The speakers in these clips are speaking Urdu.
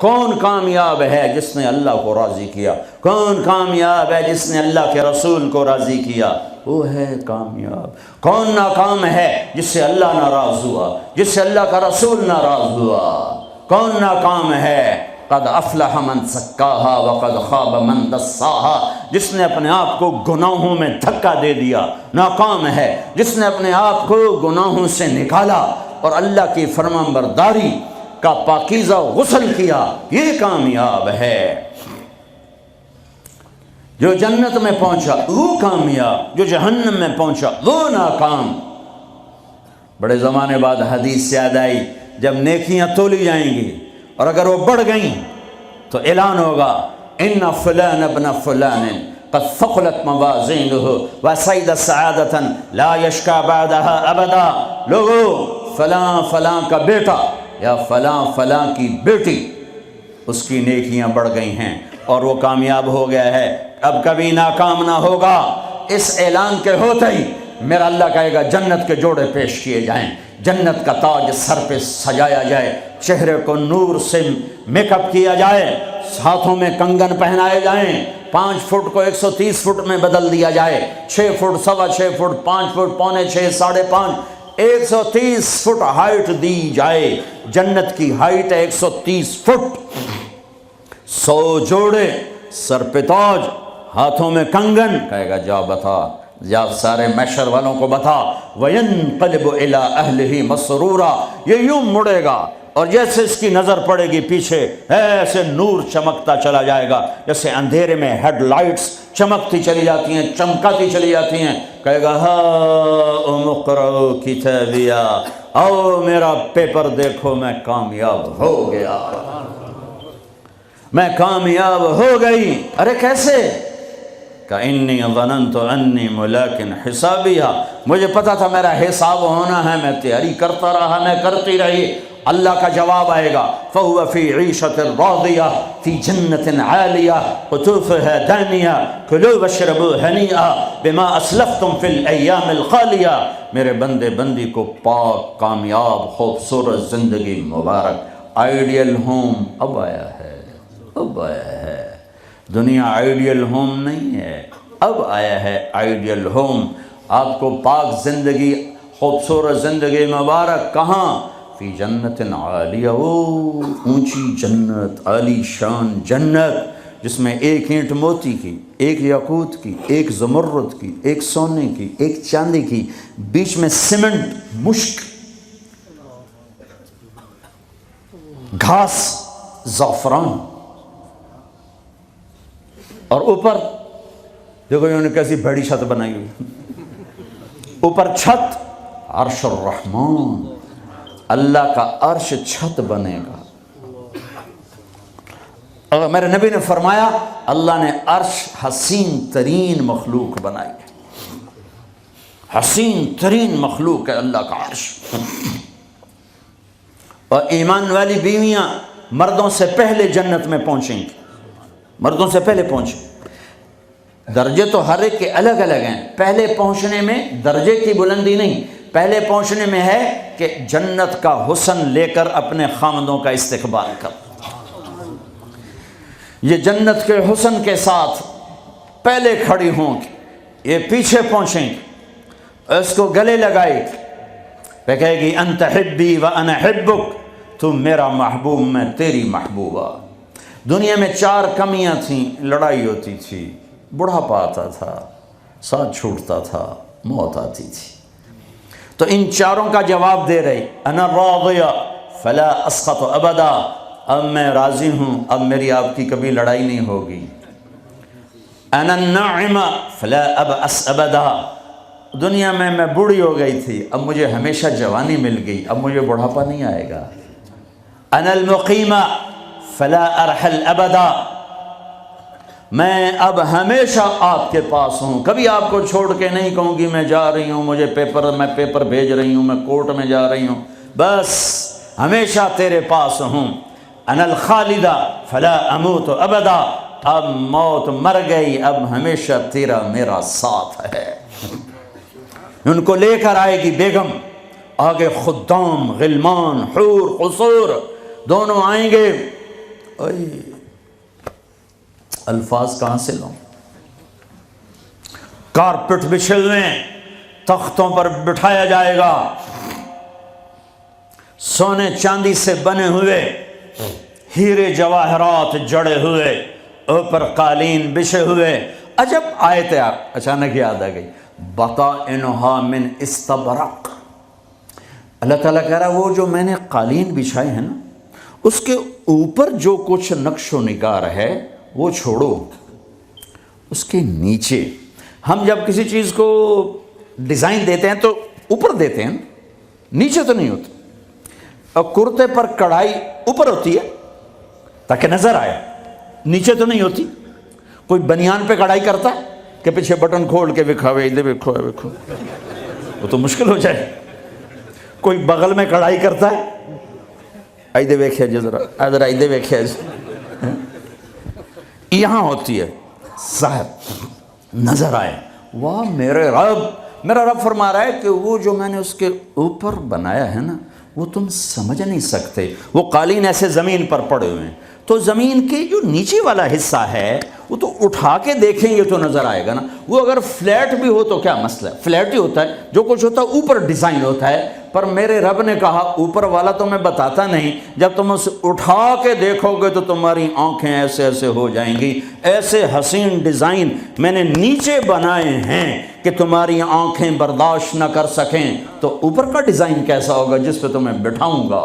کون کامیاب ہے جس نے اللہ کو راضی کیا؟ کون کامیاب ہے جس نے اللہ کے رسول کو راضی کیا؟ وہ ہے کامیاب۔ کون ناکام ہے جس سے اللہ ناراض ہوا، جس سے اللہ کا رسول ناراض ہوا؟ کون ناکام ہے؟ قد افلح من زکاہا وقد خاب من دساہا، جس نے اپنے آپ کو گناہوں میں دھکا دے دیا ناکام ہے، جس نے اپنے آپ کو گناہوں سے نکالا اور اللہ کی فرمانبرداری کا پاکیزہ غسل کیا، یہ کامیاب ہے۔ جو جنت میں پہنچا وہ کامیاب، جو جہنم میں پہنچا وہ ناکام۔ بڑے زمانے بعد حدیث یاد آئی، جب نیکیاں تولی جائیں گی اور اگر وہ بڑھ گئیں تو اعلان ہوگا ان فلان ابن فلان قد ثقلت موازینہ وسعد سعادۃ لا یشقی بعدها ابدا۔ لوگو، فلاں فلاں کا بیٹا یا فلاں فلاں کی بیٹی، اس کی نیکیاں بڑھ گئی ہیں اور وہ کامیاب ہو گیا ہے، اب کبھی ناکام نہ ہوگا۔ اس اعلان کے ہوتے ہی میرا اللہ کہے گا جنت کے جوڑے پیش کیے جائیں، جنت کا تاج سر پہ سجایا جائے، چہرے کو نور سے میک اپ کیا جائے، ہاتھوں میں کنگن پہنائے جائیں، 5 فٹ کو 130 فٹ میں بدل دیا جائے، 6 feet, 6.25 feet, 5 feet, 5.25، 5.5، 130 feet height دی جائے۔ جنت کی ہائٹ ہے 130 فٹ۔ 100 جوڑے، سر پہ تاج، ہاتھوں میں کنگن، کہے گا جا بتا، یا سارے محشر والوں کو بتا۔ وَيَنْقَلِبُ إِلَىٰ أَهْلِهِ مَسْرُورًا، یہ یوں مڑے گا اور جیسے اس کی نظر پڑے گی پیچھے ایسے نور چمکتا چلا جائے گا، جیسے اندھیرے میں ہیڈ لائٹس چمکتی چلی جاتی ہیں، چمکاتی چلی جاتی ہیں۔ کہے گا ہاؤم اقرؤوا کتابیہ، آؤ میرا پیپر دیکھو، میں کامیاب ہو گیا، میں کامیاب ہو گئی۔ ارے کیسے؟ کہ انی ظننت انی ملاق حسابیہ، مجھے پتا تھا میرا حساب ہونا ہے، میں تیاری کرتا رہا، میں کرتی رہی۔ اللہ کا جواب آئے گا فَهُوَ فِي عِيشَةٍ رَاضِيَةٍ فِي جَنَّةٍ عَالِيَةٍ قُطُوفُهَا دَانِيَةٌ كُلُوا وَاشْرَبُوا هَنِيئًا بِمَا أَسْلَفْتُمْ فِي الْأَيَّامِ الْخَالِيَةِ۔ میرے بندے بندی کو پاک، کامیاب، خوبصورت زندگی مبارک۔ آئیڈیل ہوم اب آیا ہے، اب آیا ہے۔ دنیا آئیڈیل ہوم نہیں ہے، اب آیا ہے آئیڈیل ہوم۔ آپ کو پاک زندگی، خوبصورت زندگی مبارک کہاں؟ فی جنت عالیہ، اونچی جنت، عالی شان جنت، جس میں ایک اینٹ موتی کی، ایک یاقوت کی، ایک زمرد کی، ایک سونے کی، ایک چاندی کی، بیچ میں سیمنٹ، مشک، گھاس، زعفران، اور اوپر دیکھو انہوں نے کیسی بڑی چھت بنائی ہوئی، اوپر چھت عرش الرحمن، اللہ کا عرش چھت بنے گا۔ اور میرے نبی نے فرمایا اللہ نے عرش حسین ترین مخلوق بنائی ہے، حسین ترین مخلوق ہے اللہ کا عرش۔ اور ایمان والی بیویاں مردوں سے پہلے جنت میں پہنچیں گی، مردوں سے پہلے پہنچیں۔ درجے تو ہر ایک کے الگ الگ ہیں، پہلے پہنچنے میں درجے کی بلندی نہیں، پہلے پہنچنے میں ہے کہ جنت کا حسن لے کر اپنے خامدوں کا استقبال کر۔ یہ جنت کے حسن کے ساتھ پہلے کھڑی ہوں گی، یہ پیچھے پہنچیں گی، اس کو گلے لگائے گی، پہ کہے گی انت حبی و انا حبک، تو میرا محبوب میں تیری محبوبہ۔ دنیا میں 4 کمیاں تھیں، لڑائی ہوتی تھی، بڑھاپا آتا تھا، ساتھ چھوٹتا تھا، موت آتی تھی، تو ان 4 کا جواب دے رہی، انا راضیہ فلا اسقط ابدا، اب میں راضی ہوں، اب میری آپ کی کبھی لڑائی نہیں ہوگی۔ انا الناعمہ فلا ابأس ابدا، دنیا میں بوڑھی ہو گئی تھی، اب مجھے ہمیشہ جوانی مل گئی، اب مجھے بڑھاپا نہیں آئے گا۔ انا المقیمہ فلا ارحل ابدا، میں اب ہمیشہ آپ کے پاس ہوں، کبھی آپ کو چھوڑ کے نہیں کہوں گی میں جا رہی ہوں، میں پیپر بھیج رہی ہوں، میں کورٹ میں جا رہی ہوں، بس ہمیشہ تیرے پاس ہوں۔ انا الخالدہ فلا اموت ابدا، اب موت مر گئی، اب ہمیشہ تیرا میرا ساتھ ہے۔ ان کو لے کر آئے گی بیگم، آگے خدام، غلمان، حور، قصور دونوں آئیں گے اوئے الفاظ کہاں سے لوں؟ کارپٹ بچھے ہوئے ہیں، تختوں پر بٹھایا جائے گا، سونے چاندی سے بنے ہوئے، ہیرے جواہرات جڑے ہوئے، اوپر قالین بچھے ہوئے۔ عجب آیت اچانک یاد آ گئی، بطائنہا من استبرق۔ اللہ تعالیٰ کہہ رہا وہ جو میں نے قالین بچھائے ہیں نا، اس کے اوپر جو کچھ نقش و نگار ہے وہ چھوڑو، اس کے نیچے ہم جب کسی چیز کو ڈیزائن دیتے ہیں تو اوپر دیتے ہیں، نیچے تو نہیں ہوتا۔ اور کرتے پر کڑھائی اوپر ہوتی ہے تاکہ نظر آئے، نیچے تو نہیں ہوتی۔ کوئی بنیان پہ کڑھائی کرتا ہے کہ پیچھے بٹن کھول کے دکھاوے ادھر دیکھو دیکھو، وہ تو مشکل ہو جائے۔ کوئی بغل میں کڑھائی کرتا ہے، ایدے ویکھے جی ذرا ادھر ایدے ویکھے جی، یہاں ہوتی ہے صاحب نظر آئے۔ واہ میرے رب، میرا رب فرما رہا ہے کہ وہ جو میں نے اس کے اوپر بنایا ہے نا وہ تم سمجھ نہیں سکتے۔ وہ قالین ایسے زمین پر پڑے ہوئے ہیں، تو زمین کے جو نیچے والا حصہ ہے وہ تو اٹھا کے دیکھیں گے تو نظر آئے گا نا۔ وہ اگر فلیٹ بھی ہو تو کیا مسئلہ ہے، فلیٹ ہی ہوتا ہے، جو کچھ ہوتا ہے اوپر ڈیزائن ہوتا ہے۔ پر میرے رب نے کہا اوپر والا تو میں بتاتا نہیں، جب تم اسے اٹھا کے دیکھو گے تو تمہاری آنکھیں ایسے ایسے ہو جائیں گی۔ ایسے حسین ڈیزائن میں نے نیچے بنائے ہیں کہ تمہاری آنکھیں برداشت نہ کر سکیں، تو اوپر کا ڈیزائن کیسا ہوگا جس پہ تمہیں بٹھاؤں گا،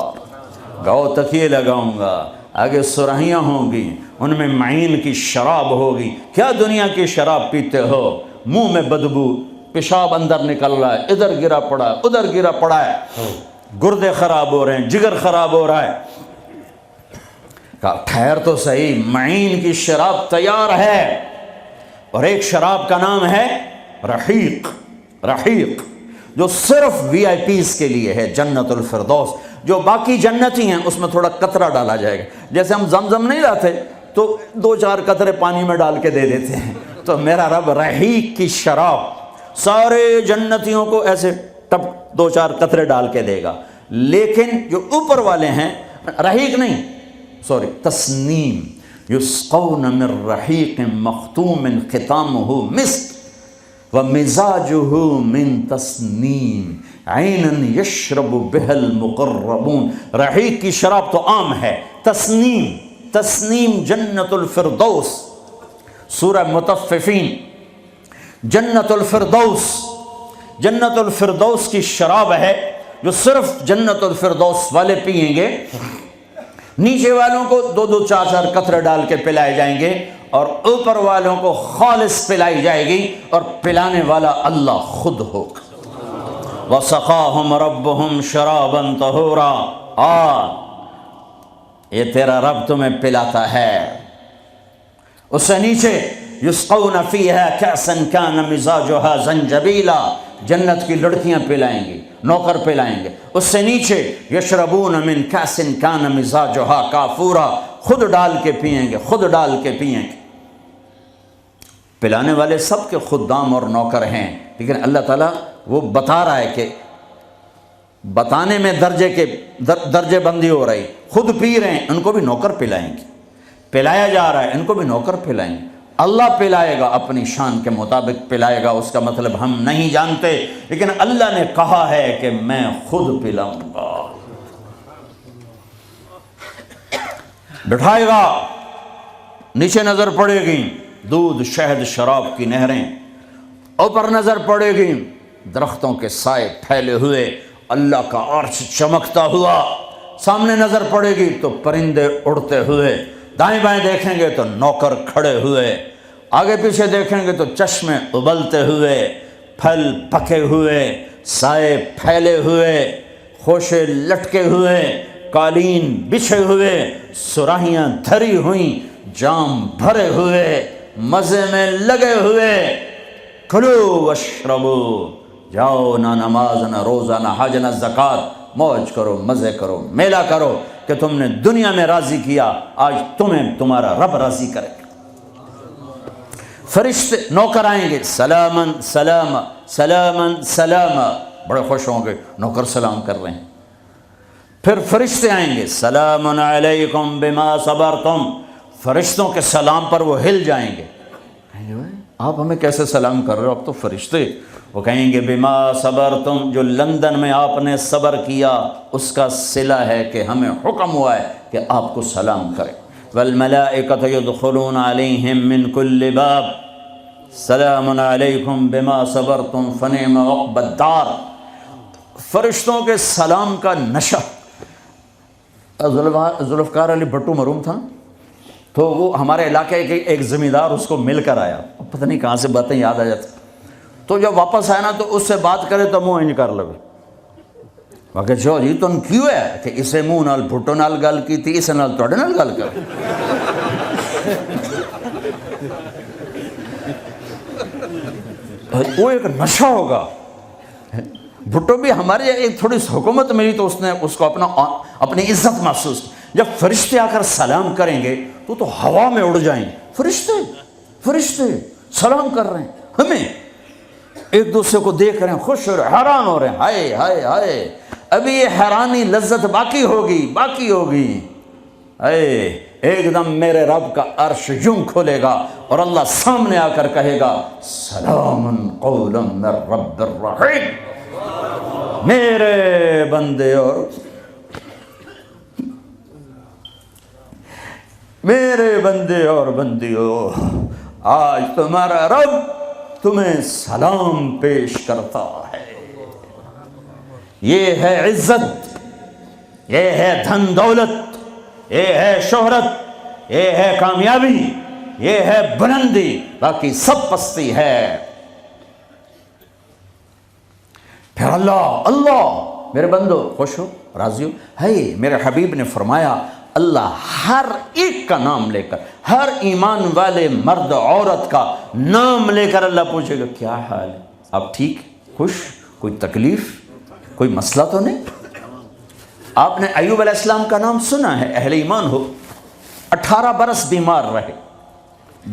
گاؤ تکیے لگاؤں گا، آگے سرہیاں ہوں گی، ان میں معین کی شراب ہوگی۔ کیا دنیا کی شراب پیتے ہو، منہ میں بدبو، پیشاب اندر نکل رہا ہے، ادھر گرا پڑا ہے ادھر گرا پڑا ہے، گردے خراب ہو رہے ہیں، جگر خراب ہو رہا ہے۔ کہا ٹھہر تو صحیح، معین کی شراب تیار ہے، اور ایک شراب کا نام ہے رحیق۔ رحیق جو صرف وی آئی پیز کے لیے ہے، جنت الفردوس۔ جو باقی جنتی ہیں اس میں تھوڑا قطرہ ڈالا جائے گا، جیسے ہم زمزم نہیں لاتے تو 2-4 قطرے پانی میں ڈال کے دے دیتے ہیں، تو میرا رب رحیق کی شراب سارے جنتیوں کو ایسے ٹپ 2-4 قطرے ڈال کے دے گا۔ لیکن جو اوپر والے ہیں رحیق نہیں، سوری تسنیم، یسقون من رحیق مختوم ختامہ مسک ومزاجہ من تسنیم عینا یشرب بها المقربون۔ رحیق کی شراب تو عام ہے، تسنیم، تسنیم جنت الفردوس، سورہ مطففین، جنت الفردوس، جنت الفردوس کی شراب ہے جو صرف جنت الفردوس والے پئیں گے۔ نیچے والوں کو 2-2 4-4 قطرے ڈال کے پلائے جائیں گے، اور اوپر والوں کو خالص پلائی جائے گی، اور پلانے والا اللہ خود ہوگا۔ وَسَقَاهُمْ رَبُّهُمْ شَرَابًا طَهُورًا۔ یہ تیرا رب تمہیں پلاتا ہے۔ اس سے نیچے یسقون فیہا کأسا کان مزاجہا زنجبیلا، جنت کی لڑکیاں پلائیں گی، نوکر پلائیں گے۔ اس سے نیچے یشربون من کأس کان مزاجہا کافورا، خود ڈال کے پئیں گے، خود ڈال کے پئیں گے۔ پلانے والے سب کے خدام اور نوکر ہیں، لیکن اللہ تعالیٰ وہ بتا رہا ہے کہ بتانے میں درجے بندی ہو رہی، خود پی رہے ہیں ان کو بھی نوکر پلائیں گے، پلایا جا رہا ہے ان کو بھی نوکر پلائیں گے۔ اللہ پلائے گا، اپنی شان کے مطابق پلائے گا، اس کا مطلب ہم نہیں جانتے، لیکن اللہ نے کہا ہے کہ میں خود پلاؤں گا۔ بٹھائے گا، نیچے نظر پڑے گی دودھ شہد شراب کی نہریں، اوپر نظر پڑے گی درختوں کے سائے پھیلے ہوئے، اللہ کا عرش چمکتا ہوا، سامنے نظر پڑے گی تو پرندے اڑتے ہوئے، دائیں بائیں دیکھیں گے تو نوکر کھڑے ہوئے، آگے پیچھے دیکھیں گے تو چشمے ابلتے ہوئے، پھل پکے ہوئے، سائے پھیلے ہوئے، خوشے لٹکے ہوئے، قالین بچھے ہوئے، سراہیاں دھری ہوئیں، جام بھرے ہوئے، مزے میں لگے ہوئے۔ کھلو واشربو، جاؤ، نہ نماز نہ روزہ نہ حج نہ زکوٰۃ، موج کرو، مزے کرو، میلہ کرو کہ تم نے دنیا میں راضی کیا، آج تمہیں تمہارا رب راضی کرے گا۔ فرشتے نوکر آئیں گے، سلامن سلام سلامن سلام، بڑے خوش ہوں گے، نوکر سلام کر رہے ہیں۔ پھر فرشتے آئیں گے، سلام علیکم بما صبرتم، فرشتوں کے سلام پر وہ ہل جائیں گے، کہیں گے آپ ہمیں کیسے سلام کر رہے ہو، اب تو فرشتے، وہ کہیں گے بما صبرتم، جو لندن میں آپ نے صبر کیا اس کا صلہ ہے کہ ہمیں حکم ہوا ہے کہ آپ کو سلام کریں، والملائکۃ یدخلون علیہم من کل باب سلام علیکم بما صبرتم فنعم عقبی الدار، فرشتوں کے سلام کا نشہ۔ ذوالفقار علی بھٹو مرحوم تھا، تو وہ ہمارے علاقے کے ایک زمیندار اس کو مل کر آیا، پتہ نہیں کہاں سے باتیں یاد آ جاتی، تو جب واپس آیا نا تو اس سے بات کرے تو منہ انج کر لگے، باقی جو جی تم کیوں ہے کہ اسے منہ نال بھٹو نال گل کی تھی، اسے نال توڑے نال گل کر، وہ ایک نشہ ہوگا۔ بھٹو بھی ہمارے ایک تھوڑی سی حکومت ملی تو اس نے اس کو اپنی عزت محسوس کی، جب فرشتے آ کر سلام کریں گے تو ہوا میں اڑ جائیں گے، فرشتے سلام کر رہے ہیں، ہمیں ایک دوسرے کو دیکھ رہے ہیں، خوش ہو رہے ہیں، حیران ہو رہے ہیں، ہائے ہائے ہائے، ابھی یہ حیرانی لذت باقی ہوگی، ایک دم میرے رب کا عرش یوں کھولے گا اور اللہ سامنے آ کر کہے گا سلام قولا من رب الرحیم، میرے بندے اور بندیوں، آج تمہارا رب تمہیں سلام پیش کرتا ہے، یہ ہے عزت، یہ ہے دھن دولت، یہ ہے شہرت، یہ ہے کامیابی، یہ ہے بلندی، باقی سب پستی ہے۔ پھر اللہ میرے بندو خوش ہو، راضی ہو، ہے میرے حبیب نے فرمایا اللہ ہر ایک کا نام لے کر، ہر ایمان والے مرد عورت کا نام لے کر اللہ پوچھے گا کیا حال ہے، آپ ٹھیک، خوش، کوئی تکلیف، کوئی مسئلہ تو نہیں؟ آپ نے ایوب علیہ السلام کا نام سنا ہے، اہل ایمان ہو، 18 برس بیمار رہے،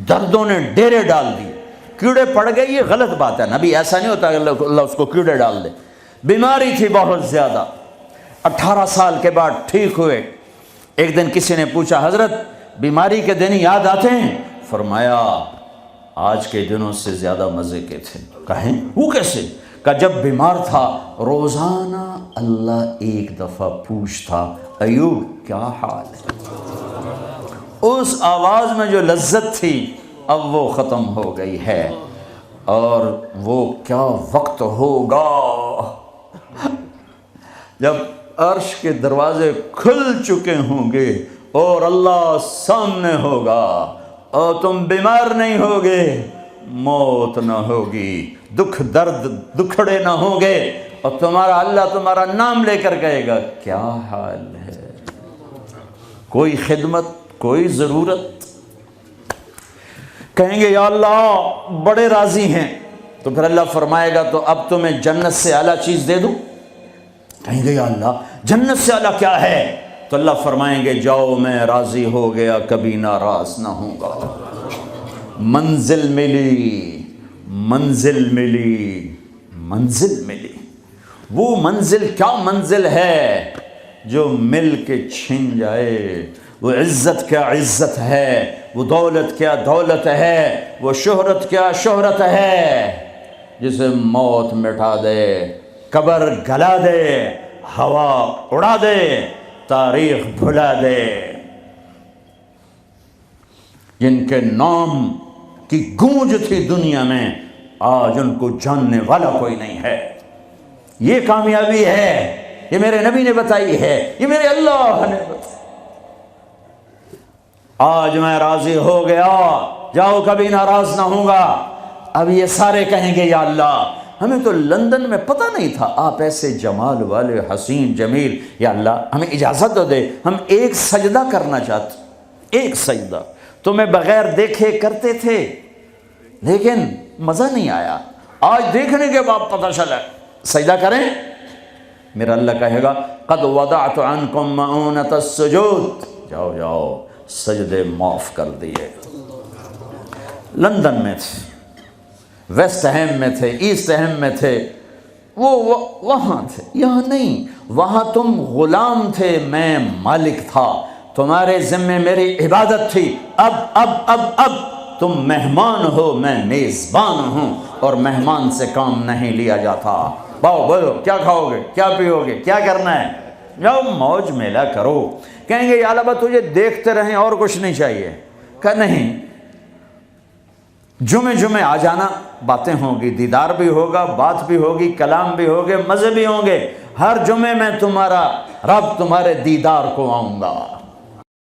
دردوں نے ڈیرے ڈال دیے، کیڑے پڑ گئے، یہ غلط بات ہے، نبی ایسا نہیں ہوتا کہ اللہ اس کو کیڑے ڈال دے، بیماری تھی بہت زیادہ، 18 سال کے بعد ٹھیک ہوئے۔ ایک دن کسی نے پوچھا حضرت بیماری کے دن یاد آتے ہیں؟ فرمایا آج کے دنوں سے زیادہ مزے کے تھے۔ کہیں وہ کیسے؟ کہ جب بیمار تھا روزانہ اللہ ایک دفعہ پوچھتا ایوب کیا حال ہے، اس آواز میں جو لذت تھی اب وہ ختم ہو گئی ہے، اور وہ کیا وقت ہوگا جب عرش کے دروازے کھل چکے ہوں گے اور اللہ سامنے ہوگا اور تم بیمار نہیں ہوگے، موت نہ ہوگی، دکھ درد دکھڑے نہ ہوں گے، اور تمہارا اللہ تمہارا نام لے کر کہے گا کیا حال ہے، کوئی خدمت، کوئی ضرورت، کہیں گے یا اللہ بڑے راضی ہیں، تو پھر اللہ فرمائے گا تو اب تمہیں جنت سے اعلیٰ چیز دے دوں؟ کہیں گے یا اللہ جنت سے اعلیٰ کیا ہے؟ تو اللہ فرمائیں گے جاؤ میں راضی ہو گیا، کبھی ناراض نہ ہوں گا، منزل ملی، منزل ملی، منزل ملی، وہ منزل کیا منزل ہے جو مل کے چھن جائے، وہ عزت کیا عزت ہے، وہ دولت کیا دولت ہے، وہ شہرت کیا شہرت ہے، جسے موت مٹا دے، قبر گلا دے، ہوا اڑا دے، تاریخ بھلا دے، جن کے نام کی گونج تھی دنیا میں آج ان کو جاننے والا کوئی نہیں ہے۔ یہ کامیابی ہے، یہ میرے نبی نے بتائی ہے، یہ میرے اللہ نے بتائی۔ آج میں راضی ہو گیا، جاؤ کبھی ناراض نہ ہوں گا۔ اب یہ سارے کہیں گے یا اللہ ہمیں تو لندن میں پتہ نہیں تھا آپ ایسے جمال والے حسین جمیل، یا اللہ ہمیں اجازت تو دے، ہم ایک سجدہ کرنا چاہتے، ایک سجدہ تمہیں بغیر دیکھے کرتے تھے لیکن مزہ نہیں آیا، آج دیکھنے کے بعد پتہ چلا سجدہ کریں۔ میرا اللہ کہے گا قد وضعت عنکم مؤونۃ السجود، جاؤ جاؤ سجدے معاف کر دیے۔ لندن میں تھے، ویسٹ ہیم میں تھے، ایسٹ ہیم میں تھے، وہ وہاں تھے، یہاں نہیں۔ وہاں تم غلام تھے، میں مالک تھا، تمہارے ذمے میری عبادت تھی۔ اب تم مہمان ہو، میں میزبان ہوں، اور مہمان سے کام نہیں لیا جاتا۔ باؤ بولو کیا کھاؤ گے، کیا پیو گے، کیا کرنا ہے، جاؤ موج میلہ کرو۔ کہیں گے یا اللہ تجھے دیکھتے رہیں اور کچھ نہیں چاہیے، کہ نہیں، جمعے آ جانا، باتیں ہوں گی، دیدار بھی ہوگا، بات بھی ہوگی، کلام بھی ہوگے، مزے بھی ہوں گے۔ ہر جمعے میں تمہارا رب تمہارے دیدار کو آؤں گا۔